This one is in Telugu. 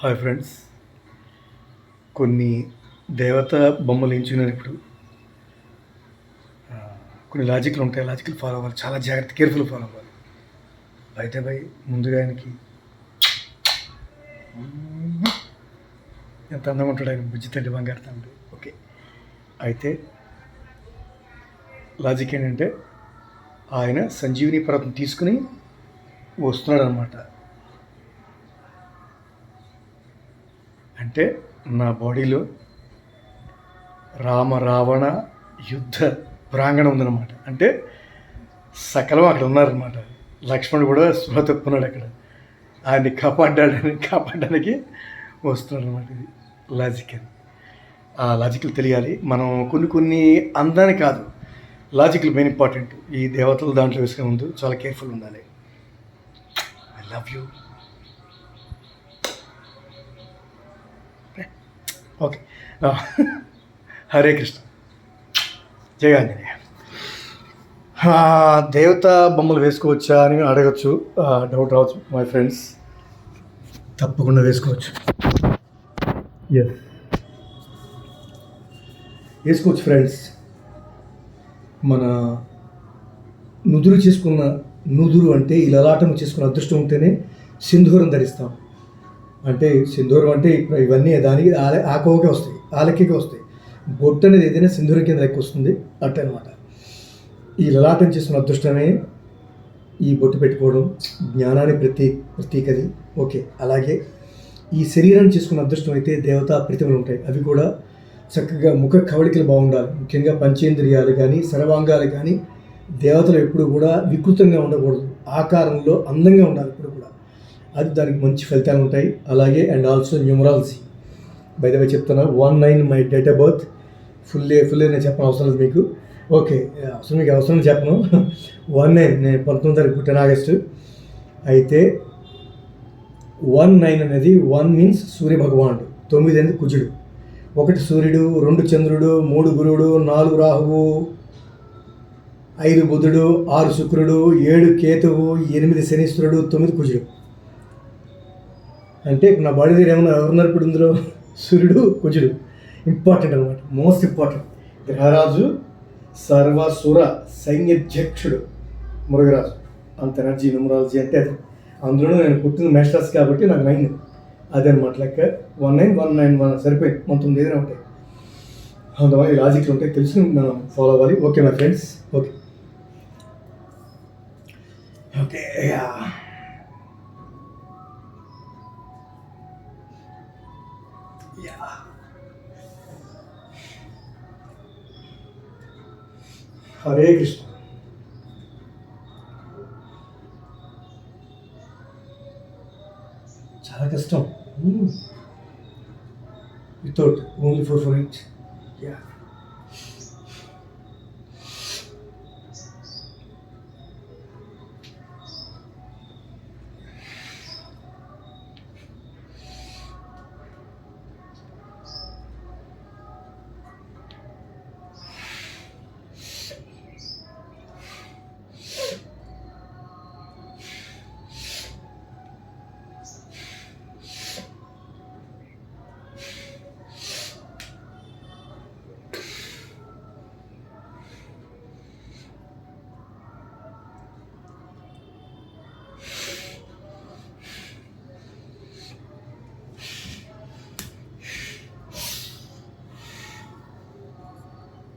హాయ్ ఫ్రెండ్స్, కొన్ని దేవత బొమ్మలు ఎంచుకునేటప్పుడు కొన్ని లాజిక్లు ఉంటాయి. లాజిక్లు ఫాలో అవ్వాలి, చాలా జాగ్రత్త, కేర్ఫుల్ ఫాలో అవ్వాలి. బయట పోయి ముందుగా ఆయనకి ఎంత అందంగా ఉంటాడు ఆయన, బుజ్జి తండ్రి, బంగారు తండ్రి. ఓకే, అయితే లాజిక్ ఏంటంటే ఆయన సంజీవిని పర్వతం తీసుకుని వస్తున్నాడు అనమాట. అంటే నా బాడీలో రామ రావణ యుద్ధ ప్రాంగణం ఉందన్నమాట. అంటే సకలం అక్కడ ఉన్నారనమాట. లక్ష్మణుడు కూడా స్పృహ తప్పున్నాడు అక్కడ, ఆయన్ని కాపాడడానికి వస్తున్నాడు అనమాట. ఇది లాజిక్. అది ఆ లాజిక్లు తెలియాలి. మనం కొన్ని అందాన్ని కాదు, లాజిక్లు మెయిన్ ఇంపార్టెంట్. ఈ దేవతలు దాంట్లో వేసుకునే ముందు చాలా కేర్ఫుల్ ఉండాలి. I love you. Okay, Hare Krishna, జయ ఆంజనేయ. దేవతా బొమ్మలు వేసుకోవచ్చా అని అడగచ్చు, డౌట్ రావచ్చు మై ఫ్రెండ్స్. తప్పకుండా వేసుకోవచ్చు. ఎస్, వేసుకోవచ్చు ఫ్రెండ్స్. మన నుదురు అంటే ఈ లలాటం చేసుకున్న అదృష్టం ఉంటేనే సింధూరం ధరిస్తాం. అంటే సింధూరం అంటే ఇవన్నీ దానికి ఆకోకే వస్తాయి, ఆలకే వస్తాయి. బొట్టు అనేది ఏదైనా సింధూరం కింద లెక్క వస్తుంది, అట్టే అనమాట. ఈ లలాటం చేసుకున్న అదృష్టమే ఈ బొట్టు పెట్టుకోవడం, జ్ఞానాన్ని ప్రతీకది. ఓకే, అలాగే ఈ శరీరాన్ని చేసుకున్న అదృష్టం అయితే దేవతా ప్రతిమలు ఉంటాయి. అవి కూడా చక్కగా ముఖ కవళికలు బాగుండాలి. ముఖ్యంగా పంచేంద్రియాలు కానీ సర్వాంగాలు కానీ దేవతలు ఎప్పుడు కూడా వికృతంగా ఉండకూడదు, ఆకారంలో అందంగా ఉండాలి ఎప్పుడు కూడా. అది దానికి మంచి ఫలితాలు ఉంటాయి. అలాగే and also numerology. By the way చెప్తున్నా, 19 my date of birth. Full నేను చెప్పిన అవసరం లేదు మీకు. ఓకే, అవసరం చెప్పను. 19 నేను 19 తారీఖు పుట్టిన ఆగస్టు. అయితే 19 అనేది 1 మీన్స్ సూర్య భగవానుడు, 9 అనేది కుజుడు, 1 సూర్యుడు, 2 చంద్రుడు, 3 గురువుడు, 4 రాహువు, 5 బుధుడు, 6 శుక్రుడు, 7 కేతువు, 8 శనీశ్వరుడు, 9 కుజుడు. అంటే నా బాడీ దగ్గర ఏమన్నా ఎవరున్నారు ఇప్పుడు ఇందులో? సూర్యుడు, కుజుడు ఇంపార్టెంట్ అనమాట, మోస్ట్ ఇంపార్టెంట్. గ్రహరాజు సర్వసుర సైన్యాధ్యక్షుడు మురుగరాజు. అంత ఎనర్జీ న్యూమరాలజీ అంటే అది. అందులో నేను పుట్టిన మేషరాశి కాబట్టి నాకు 9 అదే అనమాట లెక్క. 19 సరిపోయింది, 19 ఏదైనా ఉంటాయి. అందువల్ల లాజిక్లు ఉంటాయి, తెలిసి మనం ఫాలో అవ్వాలి. Okay my friends. Okay okay Hare Krishna. చాలా కష్టం, వితౌట్ ఓన్లీ 4 8.